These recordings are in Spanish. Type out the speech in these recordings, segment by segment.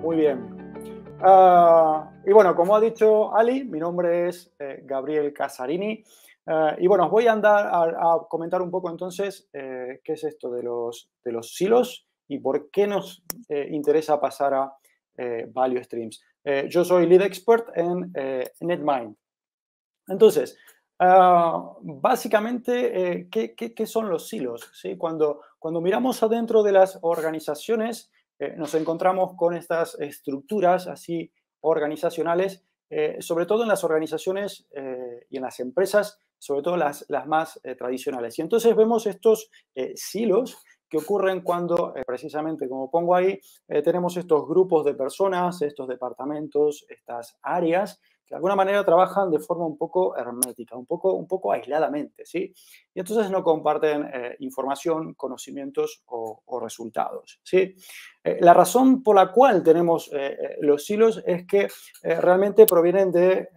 Muy bien. Y bueno, como ha dicho Ali, mi nombre es Gabriel Casarini. Y bueno, os voy a andar a comentar un poco entonces qué es esto de los silos y por qué nos interesa pasar a Value Streams. Yo soy Lead Expert en NetMind. Entonces, básicamente, ¿qué son los silos? ¿Sí? Cuando miramos adentro de las organizaciones, nos encontramos con estas estructuras así organizacionales, sobre todo en las organizaciones y en las empresas, sobre todo las más tradicionales. Y entonces vemos estos silos que ocurren cuando, precisamente como pongo ahí, tenemos estos grupos de personas, estos departamentos, estas áreas, que de alguna manera trabajan de forma un poco hermética, un poco aisladamente, ¿sí? Y entonces no comparten información, conocimientos o resultados, ¿sí? La razón por la cual tenemos los silos es que realmente provienen de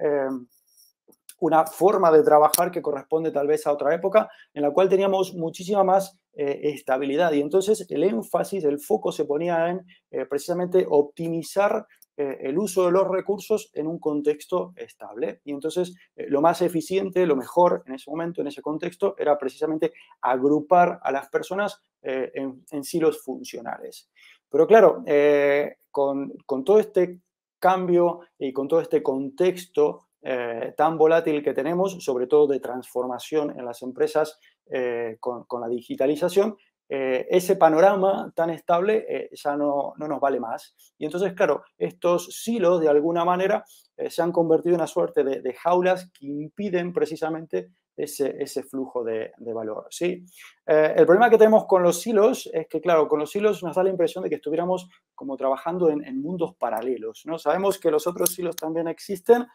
una forma de trabajar que corresponde tal vez a otra época en la cual teníamos muchísima más estabilidad y entonces el énfasis, el foco se ponía en precisamente optimizar el uso de los recursos en un contexto estable. Y entonces lo más eficiente, lo mejor en ese momento, en ese contexto, era precisamente agrupar a las personas en silos funcionales. Pero claro, con todo este cambio y con todo este contexto tan volátil que tenemos, sobre todo de transformación en las empresas con la digitalización, ese panorama tan estable ya no nos vale más. Y entonces, claro, estos silos de alguna manera se han convertido en una suerte de jaulas que impiden precisamente ese flujo de valor, ¿sí? El problema que tenemos con los silos es que, claro, con los silos nos da la impresión de que estuviéramos como trabajando en mundos paralelos, ¿no? Sabemos que los otros silos también existen,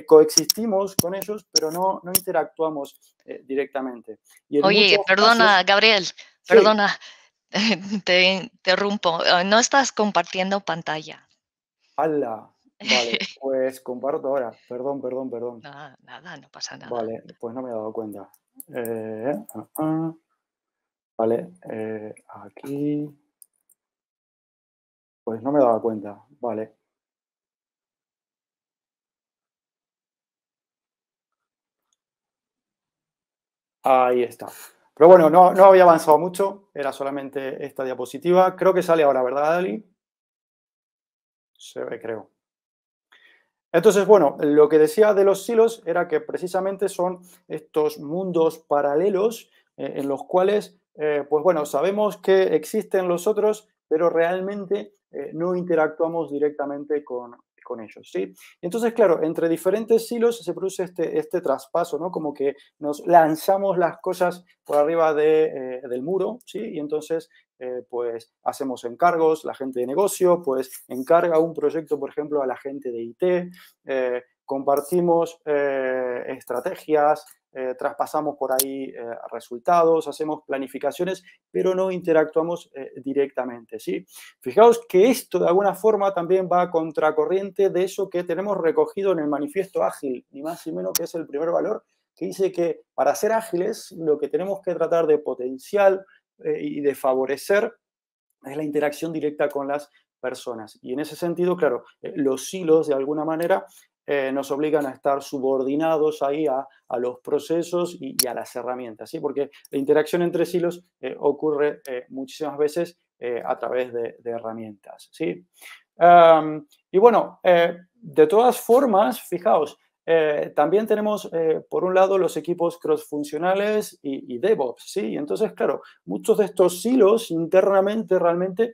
coexistimos con ellos, pero no interactuamos directamente. Y en Oye, muchos casos, perdona, Gabriel, sí, perdona, te interrumpo. No estás compartiendo pantalla. ¡hala! Vale, pues comparto ahora. Perdón. Nada, nada, no pasa nada. Vale, pues no me he dado cuenta. Vale, aquí, pues no me he dado cuenta. Vale, ahí está. Pero bueno, no había avanzado mucho, era solamente esta diapositiva. Creo que sale ahora, ¿verdad, Ali? Se ve, creo. Entonces, bueno, lo que decía de los silos era que precisamente son estos mundos paralelos en los cuales, pues bueno, sabemos que existen los otros, pero realmente no interactuamos directamente con ellos, ¿sí? Entonces, claro, entre diferentes silos se produce este traspaso, ¿no? Como que nos lanzamos las cosas por arriba del muro, ¿sí? Y entonces pues hacemos encargos, la gente de negocio pues encarga un proyecto, por ejemplo, a la gente de IT, compartimos estrategias, traspasamos por ahí resultados, hacemos planificaciones, pero no interactuamos directamente, ¿sí? Fijaos que esto de alguna forma también va a contracorriente de eso que tenemos recogido en el manifiesto ágil, ni más ni menos que es el primer valor, que dice que para ser ágiles lo que tenemos que tratar de potenciar y de favorecer es la interacción directa con las personas. Y en ese sentido, claro, los silos de alguna manera nos obligan a estar subordinados ahí a los procesos y a las herramientas, ¿sí? Porque la interacción entre silos ocurre muchísimas veces a través de herramientas, ¿sí? Y bueno, de todas formas, fijaos, también tenemos, por un lado, los equipos cross-funcionales y DevOps, ¿sí? Y entonces, claro, muchos de estos silos internamente realmente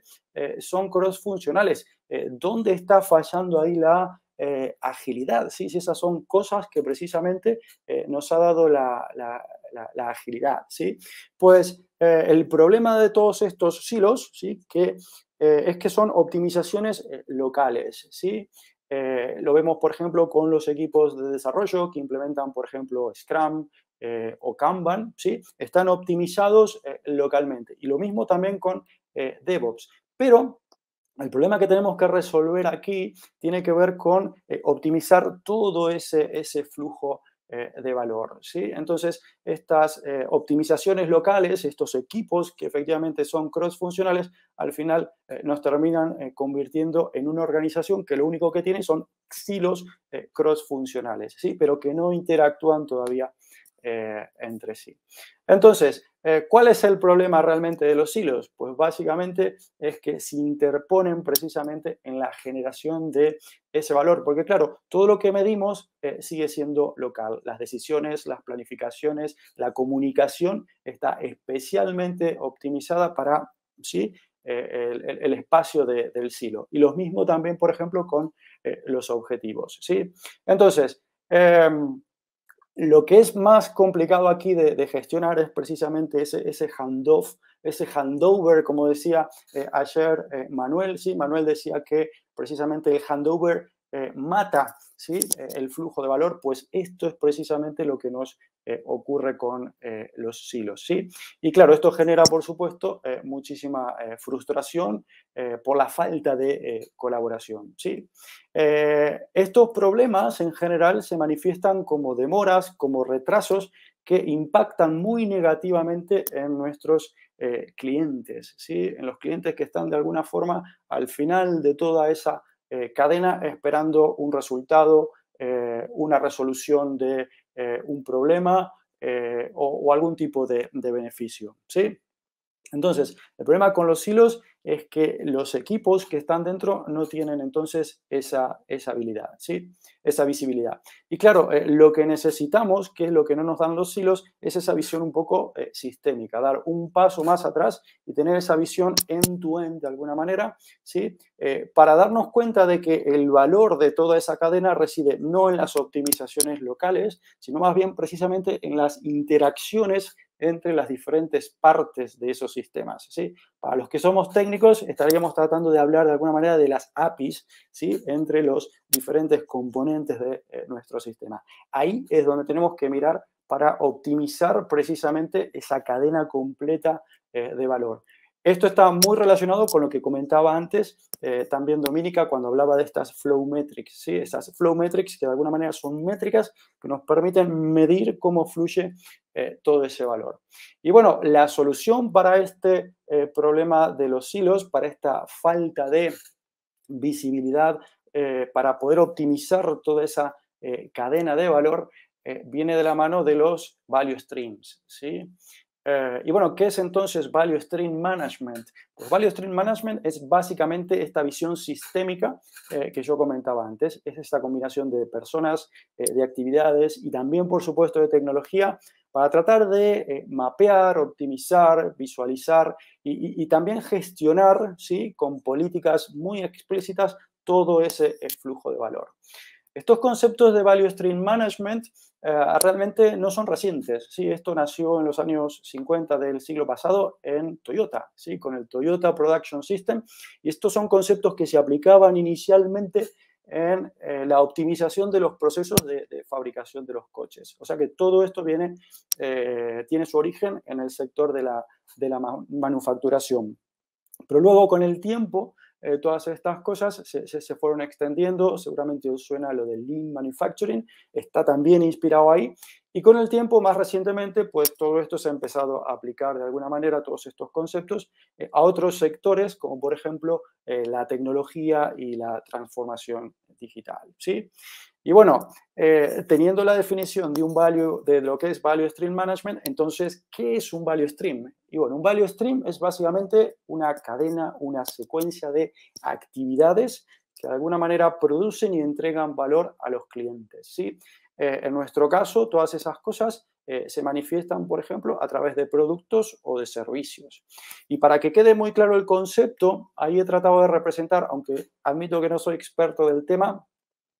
son cross-funcionales. ¿Dónde está fallando ahí la agilidad? ¿Sí? Si esas son cosas que precisamente nos ha dado la agilidad, ¿sí? Pues el problema de todos estos silos, ¿sí? Es que son optimizaciones locales, ¿sí? Lo vemos, por ejemplo, con los equipos de desarrollo que implementan, por ejemplo, Scrum o Kanban, ¿sí? Están optimizados localmente. Y lo mismo también con DevOps. Pero el problema que tenemos que resolver aquí tiene que ver con optimizar todo ese flujo de valor, ¿sí? Entonces, estas optimizaciones locales, estos equipos que efectivamente son cross-funcionales, al final nos terminan convirtiendo en una organización que lo único que tiene son silos cross-funcionales, ¿sí? Pero que no interactúan todavía entre sí. Entonces, ¿cuál es el problema realmente de los silos? Pues básicamente es que se interponen precisamente en la generación de ese valor, porque claro, todo lo que medimos sigue siendo local. Las decisiones, las planificaciones, la comunicación está especialmente optimizada para, ¿sí? El espacio del silo. Y lo mismo también, por ejemplo, con los objetivos, ¿sí? Entonces, lo que es más complicado aquí de gestionar es precisamente ese handoff, ese handover, como decía ayer Manuel, ¿sí? Manuel decía que precisamente el handover mata, ¿sí? El flujo de valor, pues esto es precisamente lo que nos ocurre con los silos, ¿sí? Y claro, esto genera, por supuesto, muchísima frustración por la falta de colaboración, ¿sí? Estos problemas en general se manifiestan como demoras, como retrasos que impactan muy negativamente en nuestros clientes, ¿sí? En los clientes que están de alguna forma al final de toda esa cadena esperando un resultado, una resolución de un problema o algún tipo de beneficio, ¿sí? Entonces, el problema con los silos es que los equipos que están dentro no tienen entonces esa habilidad, ¿sí? Esa visibilidad. Y claro, lo que necesitamos, que es lo que no nos dan los silos, es esa visión un poco sistémica, dar un paso más atrás y tener esa visión end-to-end de alguna manera, ¿sí? Para darnos cuenta de que el valor de toda esa cadena reside no en las optimizaciones locales, sino más bien precisamente en las interacciones entre las diferentes partes de esos sistemas, ¿sí? Para los que somos técnicos, estaríamos tratando de hablar de alguna manera de las APIs, ¿sí? Entre los diferentes componentes de nuestro sistema. Ahí es donde tenemos que mirar para optimizar precisamente esa cadena completa de valor. Esto está muy relacionado con lo que comentaba antes también Dominica cuando hablaba de estas flow metrics, ¿sí? Esas flow metrics que de alguna manera son métricas que nos permiten medir cómo fluye todo ese valor. Y bueno, la solución para este problema de los silos, para esta falta de visibilidad, para poder optimizar toda esa cadena de valor, viene de la mano de los value streams, ¿sí? Y bueno, ¿qué es entonces Value Stream Management? Pues Value Stream Management es básicamente esta visión sistémica que yo comentaba antes. Es esta combinación de personas, de actividades y también, por supuesto, de tecnología para tratar de mapear, optimizar, visualizar y también gestionar, ¿sí? Con políticas muy explícitas todo ese flujo de valor. Estos conceptos de Value Stream Management realmente no son recientes, ¿sí? Esto nació en los años 50 del siglo pasado en Toyota, ¿sí? Con el Toyota Production System, y estos son conceptos que se aplicaban inicialmente en la optimización de los procesos de fabricación de los coches. O sea que todo esto tiene su origen en el sector de la manufacturación. Pero luego, con el tiempo, todas estas cosas se fueron extendiendo. Seguramente os suena lo del Lean Manufacturing, está también inspirado ahí. Y con el tiempo, más recientemente, pues todo esto se ha empezado a aplicar de alguna manera, todos estos conceptos, a otros sectores, como por ejemplo la tecnología y la transformación digital, ¿sí? Y bueno, teniendo la definición de un value, de lo que es Value Stream Management, entonces, ¿qué es un Value Stream? Y bueno, un Value Stream es básicamente una cadena, una secuencia de actividades que de alguna manera producen y entregan valor a los clientes, ¿sí? En nuestro caso, todas esas cosas se manifiestan, por ejemplo, a través de productos o de servicios. Y para que quede muy claro el concepto, ahí he tratado de representar, aunque admito que no soy experto del tema,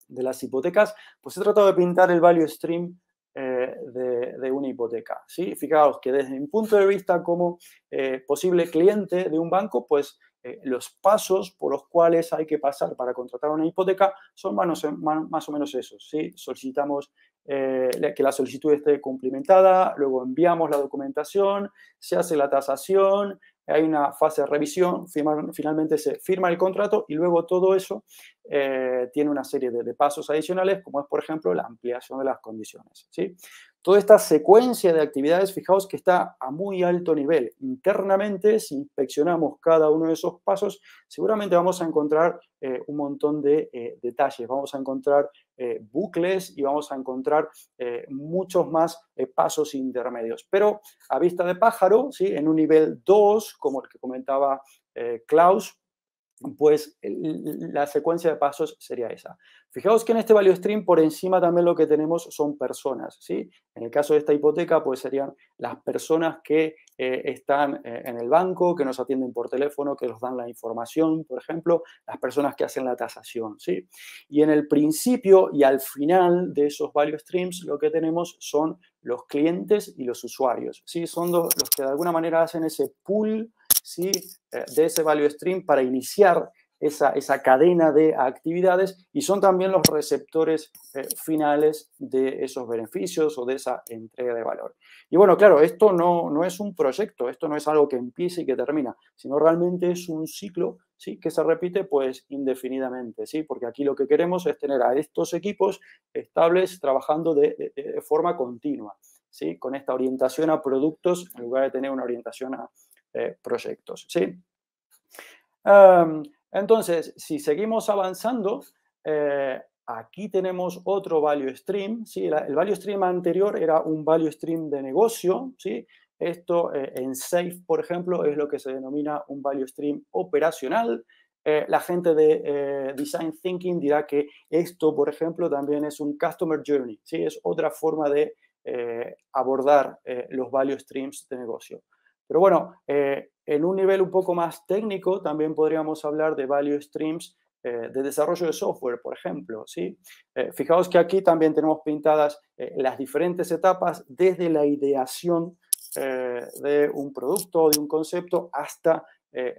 de las hipotecas, pues he tratado de pintar el value stream de una hipoteca, ¿sí? Fijaos que desde mi punto de vista como posible cliente de un banco, pues los pasos por los cuales hay que pasar para contratar una hipoteca son más o menos esos, ¿sí? Solicitamos que la solicitud esté cumplimentada, luego enviamos la documentación, se hace la tasación, hay una fase de revisión, finalmente se firma el contrato y luego todo eso tiene una serie de pasos adicionales, como es, por ejemplo, la ampliación de las condiciones, ¿sí? Toda esta secuencia de actividades, fijaos que está a muy alto nivel. Internamente, si inspeccionamos cada uno de esos pasos, seguramente vamos a encontrar un montón de detalles, vamos a encontrar bucles y vamos a encontrar muchos más pasos intermedios. Pero a vista de pájaro, ¿sí? En un nivel 2, como el que comentaba Klaus, pues la secuencia de pasos sería esa. Fijaos que en este value stream por encima también lo que tenemos son personas, ¿sí? En el caso de esta hipoteca, pues serían las personas que están en el banco, que nos atienden por teléfono, que nos dan la información, por ejemplo, las personas que hacen la tasación, ¿sí? Y en el principio y al final de esos value streams lo que tenemos son los clientes y los usuarios, ¿sí? Son los que de alguna manera hacen ese pool, ¿sí? De ese value stream para iniciar esa cadena de actividades y son también los receptores finales de esos beneficios o de esa entrega de valor. Y bueno, claro, esto no es un proyecto, esto no es algo que empiece y que termina, sino realmente es un ciclo, ¿sí? Que se repite pues indefinidamente, ¿sí? Porque aquí lo que queremos es tener a estos equipos estables trabajando de forma continua, ¿sí? Con esta orientación a productos en lugar de tener una orientación a proyectos, ¿sí? Entonces, si seguimos avanzando, aquí tenemos otro value stream, ¿sí? El value stream anterior era un value stream de negocio, ¿sí? Esto en SAFe, por ejemplo, es lo que se denomina un value stream operacional. La gente de Design Thinking dirá que esto, por ejemplo, también es un Customer Journey, ¿sí? Es otra forma de abordar los value streams de negocio. Pero bueno, en un nivel un poco más técnico también podríamos hablar de value streams de desarrollo de software, por ejemplo, ¿sí? Fijaos que aquí también tenemos pintadas las diferentes etapas desde la ideación de un producto o de un concepto hasta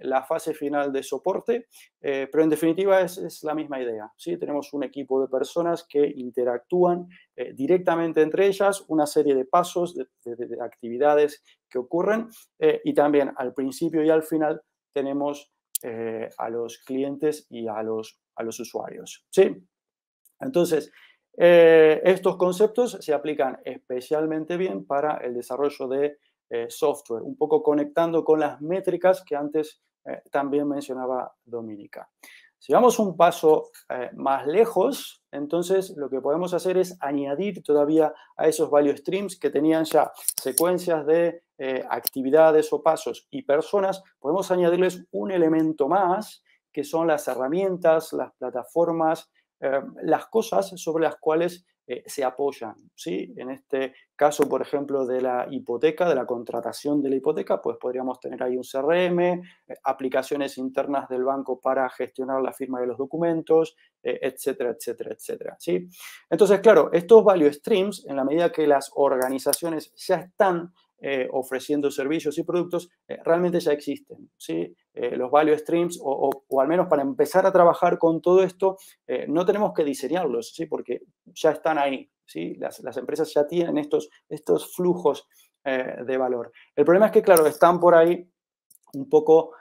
la fase final de soporte, pero en definitiva es la misma idea, ¿sí? Tenemos un equipo de personas que interactúan directamente entre ellas, una serie de pasos, de actividades que ocurren y también al principio y al final tenemos a los clientes y a los usuarios, ¿sí? Entonces, estos conceptos se aplican especialmente bien para el desarrollo de software, un poco conectando con las métricas que antes también mencionaba Dominica. Si vamos un paso más lejos, entonces lo que podemos hacer es añadir todavía a esos value streams que tenían ya secuencias de actividades o pasos y personas, podemos añadirles un elemento más, que son las herramientas, las plataformas, las cosas sobre las cuales se apoyan, ¿sí? En este caso, por ejemplo, de la hipoteca, de la contratación de la hipoteca, pues podríamos tener ahí un CRM, aplicaciones internas del banco para gestionar la firma de los documentos, etcétera, etcétera, etcétera, ¿sí? Entonces, claro, estos value streams, en la medida que las organizaciones ya están ofreciendo servicios y productos, realmente ya existen, ¿sí? Los value streams, o al menos para empezar a trabajar con todo esto, no tenemos que diseñarlos, ¿sí? Porque ya están ahí, ¿sí? Las empresas ya tienen estos flujos de valor. El problema es que, claro, están por ahí un poco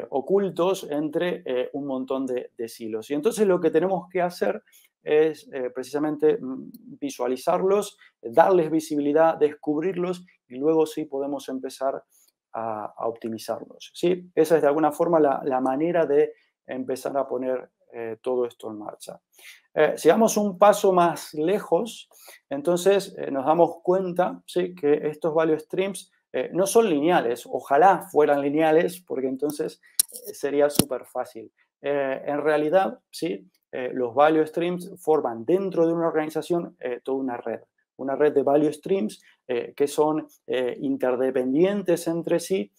ocultos entre un montón de silos. Y entonces lo que tenemos que hacer es precisamente visualizarlos, darles visibilidad, descubrirlos y luego sí podemos empezar a optimizarlos, ¿sí? Esa es de alguna forma la manera de empezar a poner todo esto en marcha. Si damos un paso más lejos, entonces nos damos cuenta, ¿sí? Que estos value streams no son lineales. Ojalá fueran lineales, porque entonces sería súper fácil. En realidad, ¿sí? Los value streams forman dentro de una organización toda una red de value streams que son interdependientes entre sí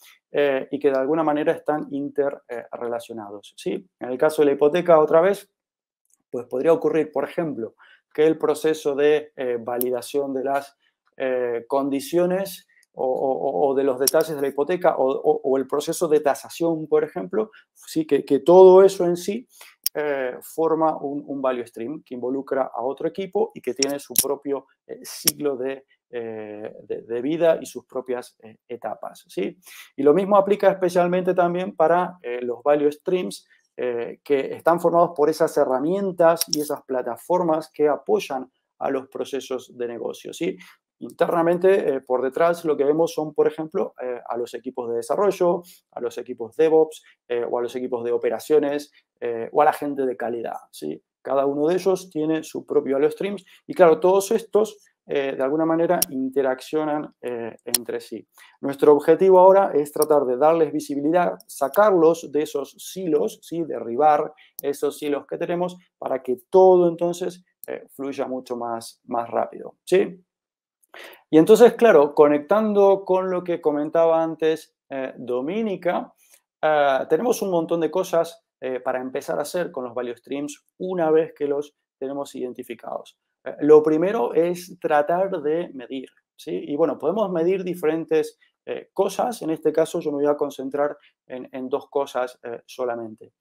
y que de alguna manera están interrelacionados, ¿sí? En el caso de la hipoteca, otra vez, pues podría ocurrir, por ejemplo, que el proceso de validación de las condiciones o de los detalles de la hipoteca o el proceso de tasación, por ejemplo, sí, que todo eso en sí forma un value stream que involucra a otro equipo y que tiene su propio ciclo de de vida y sus propias etapas, ¿sí? Y lo mismo aplica especialmente también para los value streams, que están formados por esas herramientas y esas plataformas que apoyan a los procesos de negocio, ¿sí? Internamente, por detrás, lo que vemos son, por ejemplo, a los equipos de desarrollo, a los equipos DevOps o a los equipos de operaciones o a la gente de calidad, ¿sí? Cada uno de ellos tiene su propio value streams y, claro, todos estos de alguna manera interaccionan entre sí. Nuestro objetivo ahora es tratar de darles visibilidad, sacarlos de esos silos, ¿sí? Derribar esos silos que tenemos para que todo entonces fluya mucho más rápido, ¿sí? Y entonces, claro, conectando con lo que comentaba antes Dominica, tenemos un montón de cosas para empezar a hacer con los value streams una vez que los tenemos identificados. Lo primero es tratar de medir, ¿sí? Y bueno, podemos medir diferentes cosas. En este caso yo me voy a concentrar en dos cosas solamente.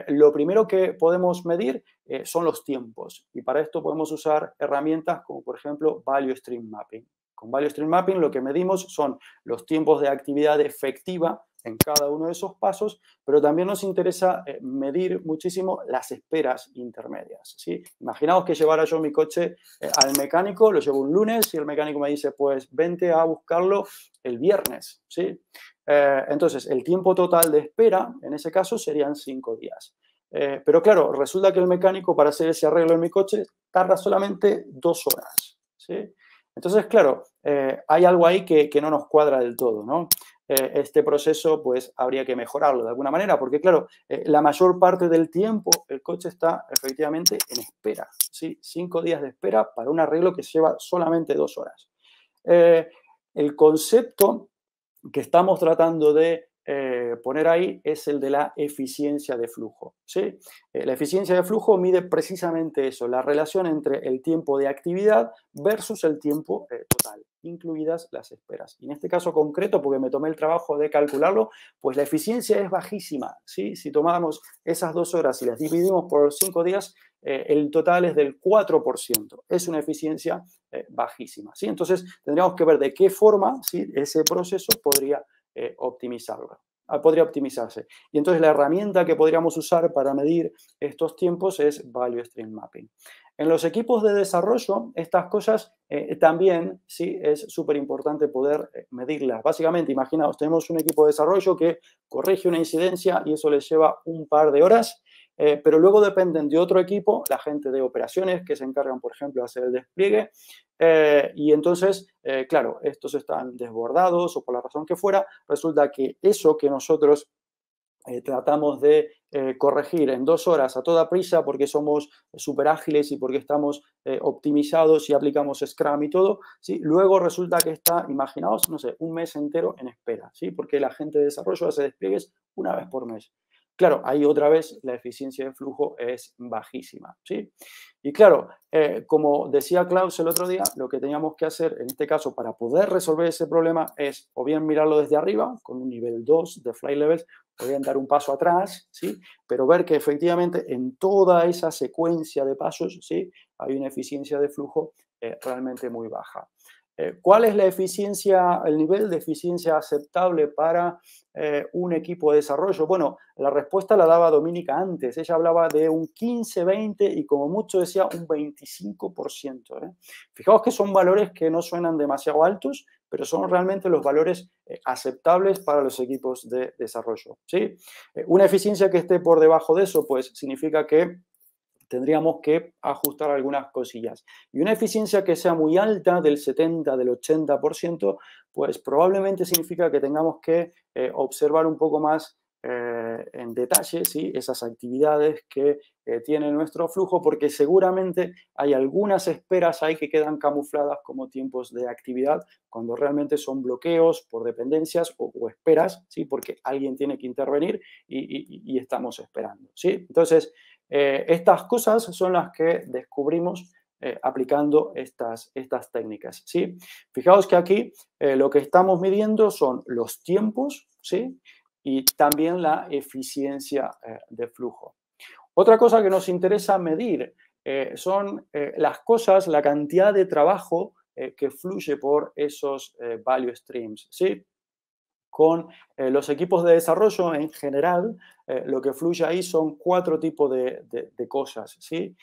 Lo primero que podemos medir son los tiempos y para esto podemos usar herramientas como por ejemplo Value Stream Mapping. Con Value Stream Mapping lo que medimos son los tiempos de actividad efectiva en cada uno de esos pasos, pero también nos interesa medir muchísimo las esperas intermedias, ¿sí? Imaginaos que llevara yo mi coche al mecánico, lo llevo un lunes y el mecánico me dice, pues vente a buscarlo el viernes, ¿sí? Entonces, el tiempo total de espera, en ese caso, serían 5 días. Pero claro, resulta que el mecánico para hacer ese arreglo en mi coche tarda solamente 2 horas, ¿sí? Entonces, claro, hay algo ahí que no nos cuadra del todo, ¿no? Este proceso, pues, habría que mejorarlo de alguna manera, porque, claro, la mayor parte del tiempo el coche está efectivamente en espera, ¿sí? 5 días de espera para un arreglo que lleva solamente 2 horas. El concepto que estamos tratando de poner ahí es el de la eficiencia de flujo, ¿sí? La eficiencia de flujo mide precisamente eso, la relación entre el tiempo de actividad versus el tiempo total, incluidas las esperas. Y en este caso concreto, porque me tomé el trabajo de calcularlo, pues la eficiencia es bajísima, ¿sí? Si tomamos esas 2 horas y las dividimos por 5 días, el total es del 4%. Es una eficiencia bajísima, ¿sí? Entonces, tendríamos que ver de qué forma, ¿sí?, ese proceso podría podría optimizarse. Y entonces la herramienta que podríamos usar para medir estos tiempos es Value Stream Mapping. En los equipos de desarrollo, estas cosas también, sí, es súper importante poder medirlas. Básicamente, imaginaos, tenemos un equipo de desarrollo que corrige una incidencia y eso les lleva un par de horas, pero luego dependen de otro equipo, la gente de operaciones, que se encargan, por ejemplo, de hacer el despliegue, y entonces, claro, estos están desbordados o por la razón que fuera, resulta que eso que nosotros tratamos de corregir en 2 horas a toda prisa porque somos súper ágiles y porque estamos optimizados y aplicamos Scrum y todo, ¿sí? Luego resulta que está, imaginaos, no sé, un mes entero en espera, ¿sí? Porque la gente de desarrollo hace despliegues una vez por mes. Claro, ahí otra vez la eficiencia de flujo es bajísima, ¿sí? Y claro, como decía Klaus el otro día, lo que teníamos que hacer en este caso para poder resolver ese problema es o bien mirarlo desde arriba, con un nivel 2 de flight levels, o bien dar un paso atrás, ¿sí? Pero ver que efectivamente en toda esa secuencia de pasos, ¿sí?, hay una eficiencia de flujo realmente muy baja. ¿Cuál es la eficiencia, el nivel de eficiencia aceptable para un equipo de desarrollo? Bueno, la respuesta la daba Dominica antes. Ella hablaba de un 15, 20 y como mucho decía un 25%. Fijaos que son valores que no suenan demasiado altos, pero son realmente los valores aceptables para los equipos de desarrollo, ¿sí? Una eficiencia que esté por debajo de eso, pues significa que tendríamos que ajustar algunas cosillas. Y una eficiencia que sea muy alta, del 70, del 80%, pues probablemente significa que tengamos que observar un poco más en detalle, ¿sí?, esas actividades que tiene nuestro flujo, porque seguramente hay algunas esperas ahí que quedan camufladas como tiempos de actividad, cuando realmente son bloqueos por dependencias o esperas, ¿sí?, porque alguien tiene que intervenir y estamos esperando, ¿sí? Entonces, estas cosas son las que descubrimos aplicando estas técnicas, ¿sí? Fijaos que aquí lo que estamos midiendo son los tiempos, ¿sí?, y también la eficiencia de flujo. Otra cosa que nos interesa medir son las cosas, la cantidad de trabajo que fluye por esos value streams, ¿sí? Con los equipos de desarrollo en general, lo que fluye ahí son 4 tipos de cosas, ¿sí?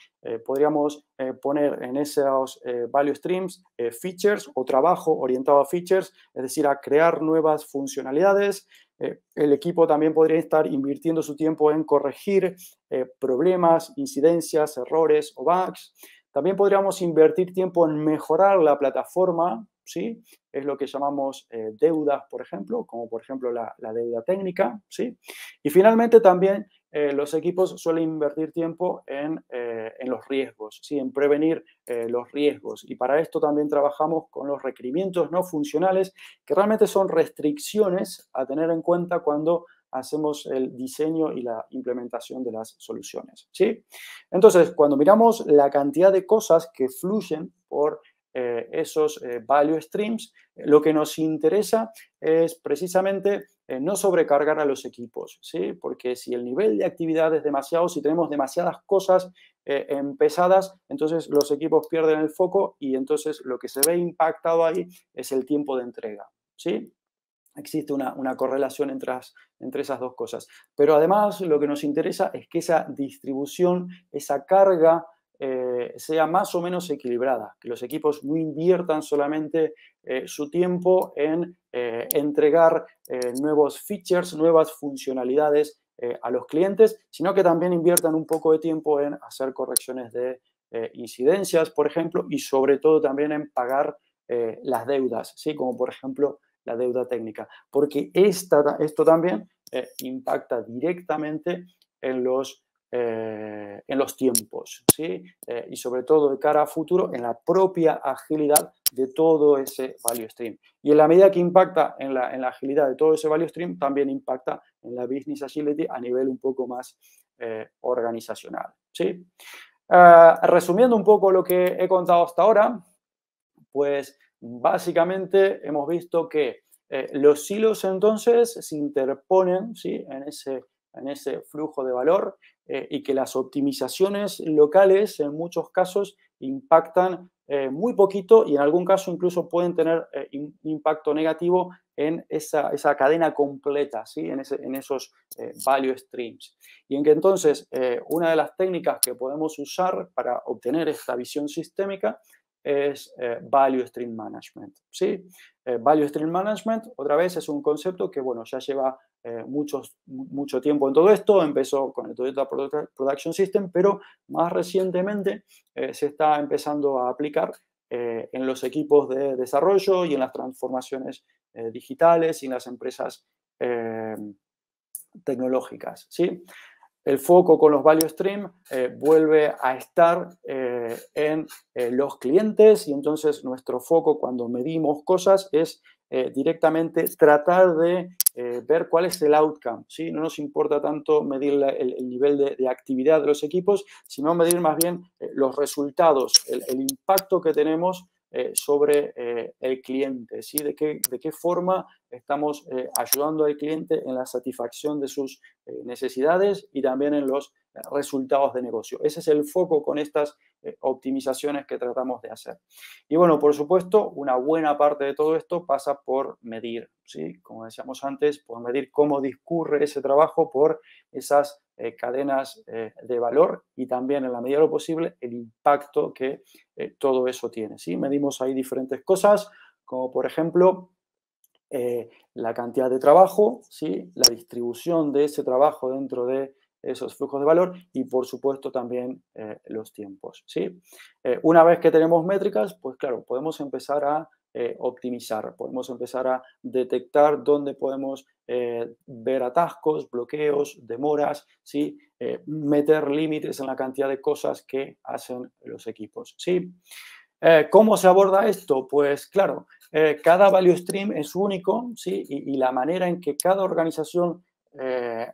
Podríamos poner en esos value streams features o trabajo orientado a features, es decir, a crear nuevas funcionalidades. El equipo también podría estar invirtiendo su tiempo en corregir problemas, incidencias, errores o bugs. También podríamos invertir tiempo en mejorar la plataforma, ¿sí? Es lo que llamamos deudas, por ejemplo, como por ejemplo la deuda técnica, ¿sí? Y finalmente también los equipos suelen invertir tiempo en los riesgos, ¿sí? En prevenir los riesgos. Y para esto también trabajamos con los requerimientos no funcionales, que realmente son restricciones a tener en cuenta cuando hacemos el diseño y la implementación de las soluciones, ¿sí? Entonces, cuando miramos la cantidad de cosas que fluyen por esos value streams, lo que nos interesa es precisamente no sobrecargar a los equipos, ¿sí? Porque si el nivel de actividad es demasiado, si tenemos demasiadas cosas empezadas, entonces los equipos pierden el foco y entonces lo que se ve impactado ahí es el tiempo de entrega, ¿sí? Existe una correlación entre esas dos cosas. Pero además lo que nos interesa es que esa distribución, esa carga, sea más o menos equilibrada, que los equipos no inviertan solamente su tiempo en entregar nuevos features, nuevas funcionalidades a los clientes, sino que también inviertan un poco de tiempo en hacer correcciones de incidencias, por ejemplo, y sobre todo también en pagar las deudas, ¿sí? Como por ejemplo la deuda técnica, porque esto también impacta directamente en los tiempos, ¿sí? Y sobre todo de cara a futuro en la propia agilidad de todo ese value stream. Y en la medida que impacta en la agilidad de todo ese value stream, también impacta en la business agility a nivel un poco más organizacional, ¿sí? Resumiendo un poco lo que he contado hasta ahora, pues básicamente hemos visto que los silos entonces se interponen, ¿sí? en ese flujo de valor y que las optimizaciones locales en muchos casos impactan muy poquito y en algún caso incluso pueden tener impacto negativo en esa cadena completa, ¿sí? en esos value streams. Y en que entonces una de las técnicas que podemos usar para obtener esta visión sistémica es Value Stream Management, ¿sí? Value Stream Management, otra vez, es un concepto que, bueno, ya lleva mucho tiempo en todo esto. Empezó con el Toyota Production System, pero más recientemente se está empezando a aplicar en los equipos de desarrollo y en las transformaciones digitales y en las empresas tecnológicas, ¿sí? El foco con los value stream vuelve a estar en los clientes y entonces nuestro foco cuando medimos cosas es directamente tratar de ver cuál es el outcome, ¿sí? No nos importa tanto medir el nivel de actividad de los equipos, sino medir más bien los resultados, el impacto que tenemos sobre el cliente, ¿sí? De qué forma estamos ayudando al cliente en la satisfacción de sus necesidades y también en los resultados de negocio. Ese es el foco con estas optimizaciones que tratamos de hacer. Y bueno, por supuesto, una buena parte de todo esto pasa por medir, ¿sí? Como decíamos antes, por medir cómo discurre ese trabajo por esas cadenas de valor y también, en la medida de lo posible, el impacto que todo eso tiene, ¿sí? Medimos ahí diferentes cosas, como por ejemplo la cantidad de trabajo, ¿sí? La distribución de ese trabajo dentro de esos flujos de valor y, por supuesto, también los tiempos, ¿sí? Una vez que tenemos métricas, pues claro, podemos empezar a optimizar, podemos empezar a detectar dónde podemos ver atascos, bloqueos, demoras, ¿sí? Meter límites en la cantidad de cosas que hacen los equipos, ¿sí? ¿Cómo se aborda esto? Pues claro, cada value stream es único, ¿sí? Y la manera en que cada organización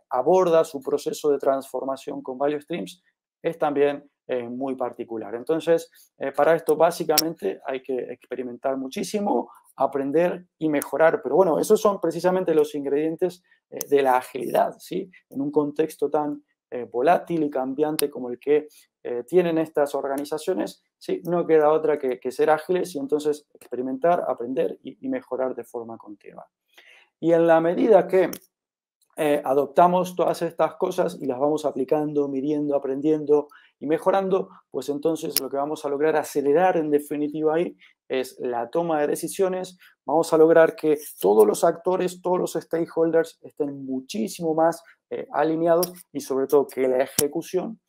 aborda su proceso de transformación con value streams es también muy particular. Entonces, para esto básicamente hay que experimentar muchísimo, aprender y mejorar. Pero bueno, esos son precisamente los ingredientes de la agilidad, ¿sí? En un contexto tan volátil y cambiante como el que tienen estas organizaciones, ¿sí? No queda otra que ser ágiles y entonces experimentar, aprender y mejorar de forma continua. Y en la medida que adoptamos todas estas cosas y las vamos aplicando, midiendo, aprendiendo y mejorando, pues entonces lo que vamos a lograr acelerar en definitiva ahí es la toma de decisiones. Vamos a lograr que todos los actores, todos los stakeholders estén muchísimo más alineados y sobre todo que la ejecución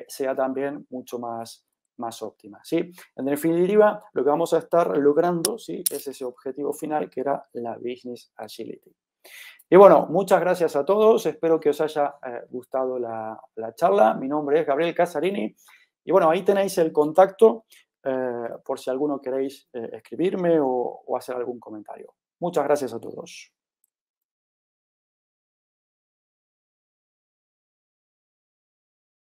sea también mucho más óptima, ¿sí? En definitiva, lo que vamos a estar logrando, ¿sí? Es ese objetivo final que era la Business Agility. Y bueno, muchas gracias a todos. Espero que os haya gustado la charla. Mi nombre es Gabriel Casarini. Y bueno, ahí tenéis el contacto por si alguno queréis escribirme o hacer algún comentario. Muchas gracias a todos.